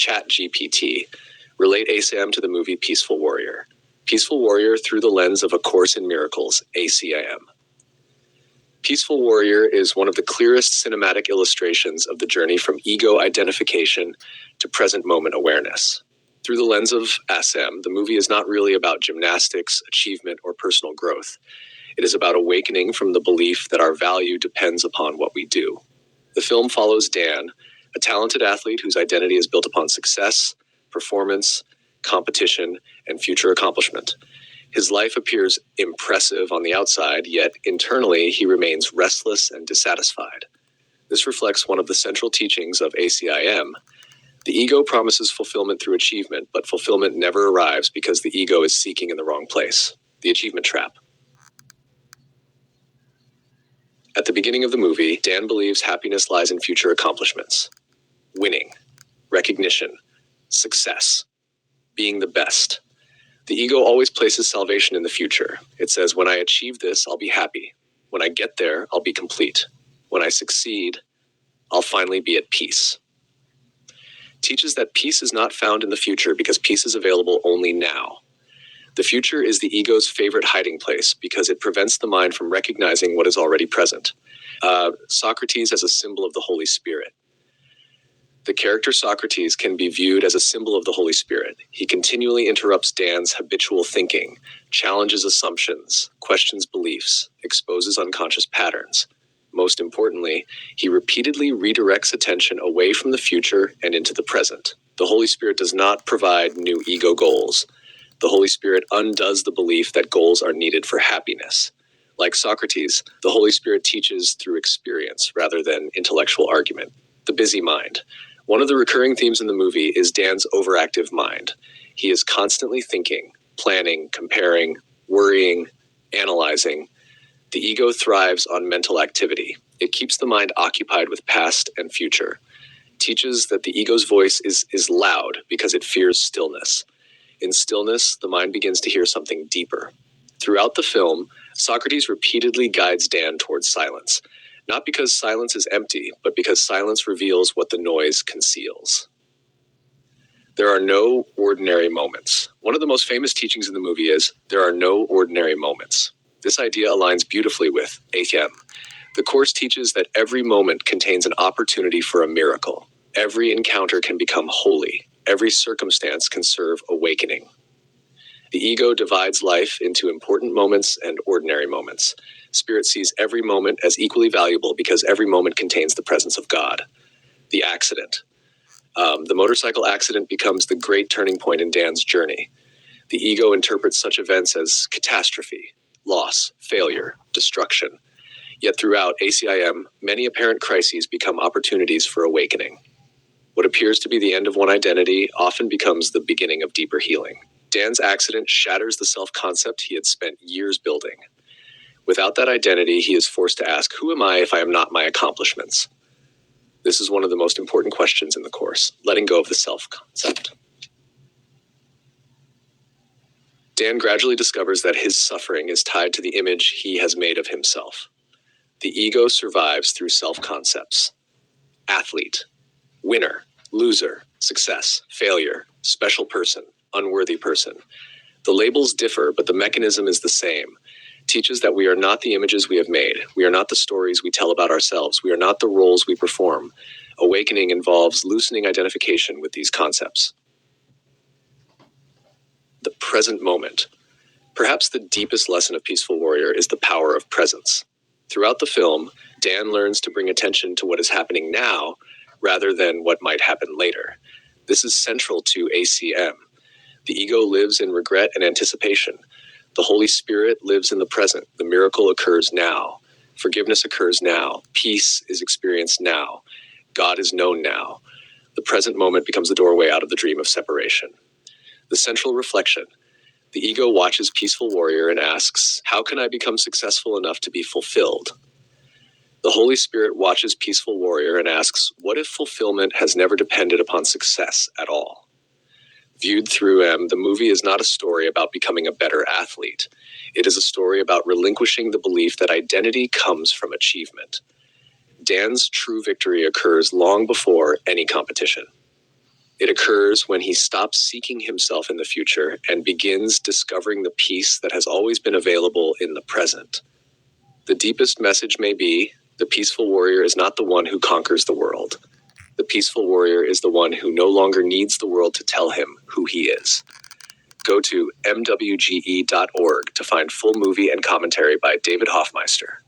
ChatGPT. Relate ACIM to the movie Peaceful Warrior. Peaceful Warrior through the lens of A Course in Miracles, ACIM. Peaceful Warrior is one of the clearest cinematic illustrations of the journey from ego identification to present moment awareness. Through the lens of ACIM, the movie is not really about gymnastics, achievement, or personal growth. It is about awakening from the belief that our value depends upon what we do. The film follows Dan, a talented athlete whose identity is built upon success, performance, competition, and future accomplishment. His life appears impressive on the outside, yet internally he remains restless and dissatisfied. This reflects one of the central teachings of ACIM. The ego promises fulfillment through achievement, but fulfillment never arrives because the ego is seeking in the wrong place. The achievement trap. At the beginning of the movie, Dan believes happiness lies in future accomplishments. Winning, recognition, success, being the best. The ego always places salvation in the future. It says, when I achieve this, I'll be happy. When I get there, I'll be complete. When I succeed, I'll finally be at peace. Teaches that peace is not found in the future because peace is available only now. The future is the ego's favorite hiding place because it prevents the mind from recognizing what is already present. Socrates as a symbol of the Holy Spirit. The character Socrates can be viewed as a symbol of the Holy Spirit. He continually interrupts Dan's habitual thinking, challenges assumptions, questions beliefs, exposes unconscious patterns. Most importantly, he repeatedly redirects attention away from the future and into the present. The Holy Spirit does not provide new ego goals. The Holy Spirit undoes the belief that goals are needed for happiness. Like Socrates, the Holy Spirit teaches through experience rather than intellectual argument. The busy mind. One of the recurring themes in the movie is Dan's overactive mind. He is constantly thinking, planning, comparing, worrying, analyzing. The ego thrives on mental activity. It keeps the mind occupied with past and future. Teaches that the ego's voice is loud because it fears stillness. In stillness, the mind begins to hear something deeper. Throughout the film, Socrates repeatedly guides Dan towards silence. Not because silence is empty, but because silence reveals what the noise conceals. There are no ordinary moments. One of the most famous teachings in the movie is, there are no ordinary moments. This idea aligns beautifully with ACIM. The Course teaches that every moment contains an opportunity for a miracle. Every encounter can become holy. Every circumstance can serve awakening. The ego divides life into important moments and ordinary moments. Spirit sees every moment as equally valuable because every moment contains the presence of God. The accident. The motorcycle accident becomes the great turning point in Dan's journey. The ego interprets such events as catastrophe, loss, failure, destruction. Yet throughout ACIM, many apparent crises become opportunities for awakening. What appears to be the end of one identity often becomes the beginning of deeper healing. Dan's accident shatters the self-concept he had spent years building. Without that identity, he is forced to ask, who am I if I am not my accomplishments? This is one of the most important questions in the Course, letting go of the self-concept. Dan gradually discovers that his suffering is tied to the image he has made of himself. The ego survives through self-concepts. Athlete, winner, loser, success, failure, special person, unworthy person. The labels differ, but the mechanism is the same. Teaches that we are not the images we have made. We are not the stories we tell about ourselves. We are not the roles we perform. Awakening involves loosening identification with these concepts. The present moment. Perhaps the deepest lesson of Peaceful Warrior is the power of presence. Throughout the film, Dan learns to bring attention to what is happening now rather than what might happen later. This is central to ACIM. The ego lives in regret and anticipation. The Holy Spirit lives in the present. The miracle occurs now. Forgiveness occurs now. Peace is experienced now. God is known now. The present moment becomes the doorway out of the dream of separation. The central reflection. The ego watches Peaceful Warrior and asks, how can I become successful enough to be fulfilled? The Holy Spirit watches Peaceful Warrior and asks, what if fulfillment has never depended upon success at all? Viewed through the movie is not a story about becoming a better athlete. It is a story about relinquishing the belief that identity comes from achievement. Dan's true victory occurs long before any competition. It occurs when he stops seeking himself in the future and begins discovering the peace that has always been available in the present. The deepest message may be, the peaceful warrior is not the one who conquers the world. The peaceful warrior is the one who no longer needs the world to tell him who he is. Go to mwge.org to find full movie and commentary by David Hoffmeister.